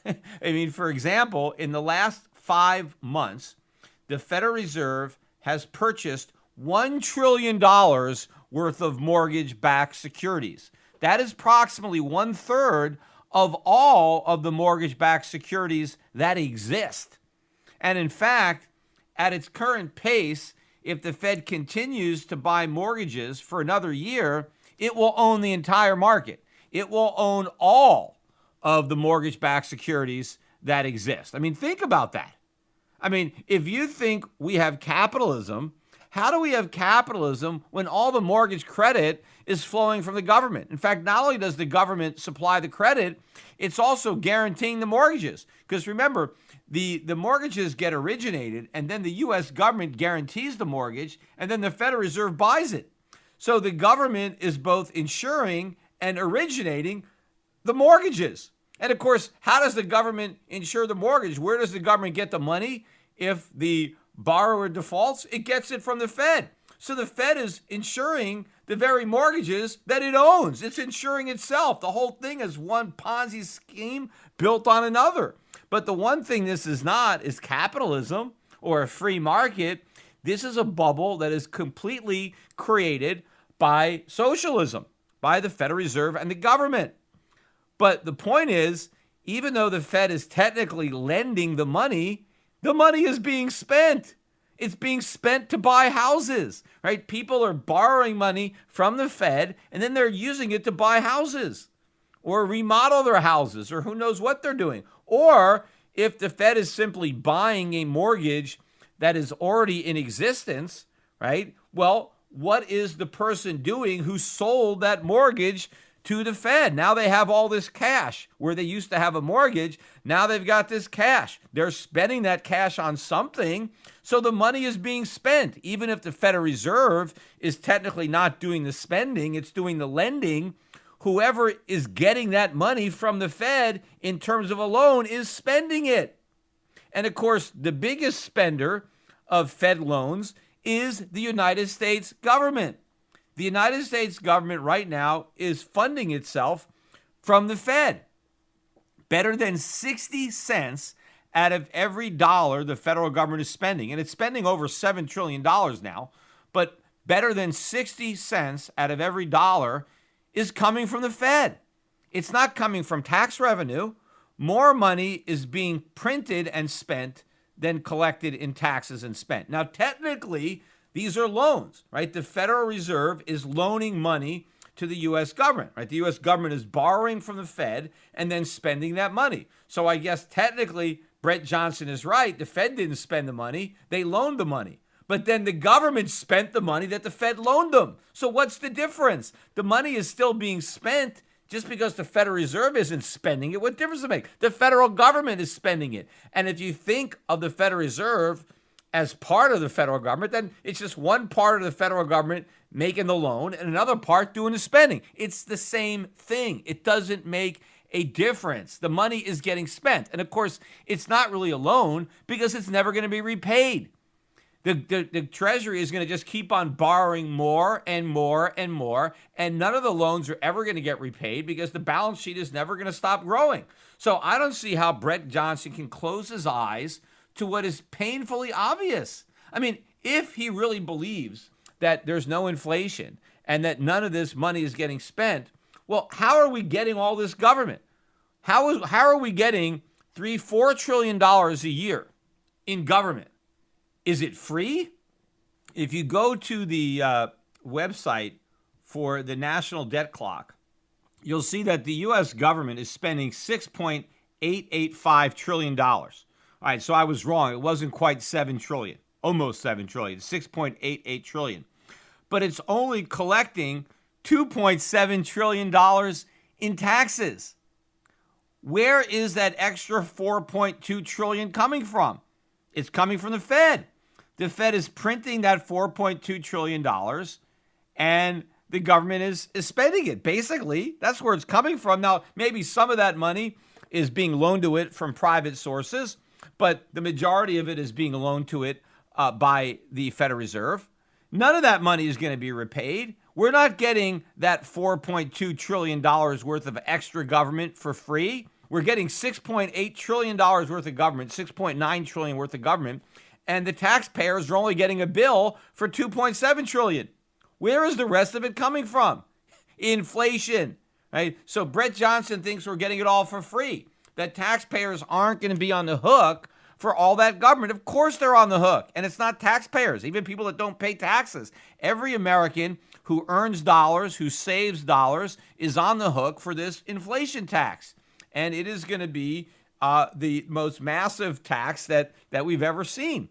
I mean, for example, in the last 5 months, the Federal Reserve has purchased $1 trillion worth of mortgage backed securities. That is approximately one third of all of the mortgage backed securities that exist. And in fact, at its current pace, if the Fed continues to buy mortgages for another year, it will own the entire market. It will own all of the mortgage backed securities that exist. I mean, think about that. I mean, if you think we have capitalism, how do we have capitalism when all the mortgage credit is flowing from the government? In fact, not only does the government supply the credit, it's also guaranteeing the mortgages. Because remember, the mortgages get originated, and then the U.S. government guarantees the mortgage, and then the Federal Reserve buys it. So the government is both insuring and originating the mortgages. And of course, how does the government insure the mortgage? Where does the government get the money if the borrower defaults? It gets it from the Fed. So the Fed is insuring the very mortgages that it owns. It's insuring itself. The whole thing is one Ponzi scheme built on another. But the one thing this is not is capitalism or a free market. This is a bubble that is completely created by socialism, by the Federal Reserve and the government. But the point is, even though the Fed is technically lending the money is being spent. It's being spent to buy houses, right? People are borrowing money from the Fed, and then they're using it to buy houses or remodel their houses, or who knows what they're doing. Or if the Fed is simply buying a mortgage that is already in existence, right? Well, what is the person doing who sold that mortgage to the Fed? Now they have all this cash where they used to have a mortgage. Now they've got this cash. They're spending that cash on something. So the money is being spent. Even if the Federal Reserve is technically not doing the spending, it's doing the lending. Whoever is getting that money from the Fed in terms of a loan is spending it. And of course, the biggest spender of Fed loans is the United States government. The United States government right now is funding itself from the Fed. Better than 60 cents out of every dollar the federal government is spending. And it's spending over $7 trillion now. But better than 60 cents out of every dollar is coming from the Fed. It's not coming from tax revenue. More money is being printed and spent than collected in taxes and spent. Now, technically, these are loans, right? The Federal Reserve is loaning money to the U.S. government, right? The U.S. government is borrowing from the Fed and then spending that money. So I guess technically Brett Johnson is right. The Fed didn't spend the money. They loaned the money. But then the government spent the money that the Fed loaned them. So what's the difference? The money is still being spent. Just because the Federal Reserve isn't spending it, what difference does it make? The federal government is spending it. And if you think of the Federal Reserve as part of the federal government, then it's just one part of the federal government making the loan and another part doing the spending. It's the same thing. It doesn't make a difference. The money is getting spent. And of course, it's not really a loan because it's never going to be repaid. The Treasury is going to just keep on borrowing more and more and more, and none of the loans are ever going to get repaid because the balance sheet is never going to stop growing. So I don't see how Brett Johnson can close his eyes to what is painfully obvious. I mean, if he really believes that there's no inflation and that none of this money is getting spent, well, how are we getting all this government? How are we getting $4 trillion a year in government? Is it free? If you go to the website for the National Debt Clock, you'll see that the U.S. government is spending $6.885 trillion. All right, so I was wrong. It wasn't quite $7 trillion, almost $7 trillion, $6.88 trillion. But it's only collecting $2.7 trillion in taxes. Where is that extra $4.2 trillion coming from? It's coming from the Fed. The Fed is printing that $4.2 trillion and the government is spending it. Basically, that's where it's coming from. Now, maybe some of that money is being loaned to it from private sources, but the majority of it is being loaned to it by the Federal Reserve. None of that money is going to be repaid. We're not getting that $4.2 trillion worth of extra government for free. We're getting $6.8 trillion worth of government, $6.9 trillion worth of government, and the taxpayers are only getting a bill for $2.7 trillion. Where is the rest of it coming from? Inflation, right? So Brett Johnson thinks we're getting it all for free, that taxpayers aren't going to be on the hook for all that government. Of course they're on the hook, and it's not taxpayers, even people that don't pay taxes. Every American who earns dollars, who saves dollars, is on the hook for this inflation tax. And it is going to be the most massive tax that we've ever seen.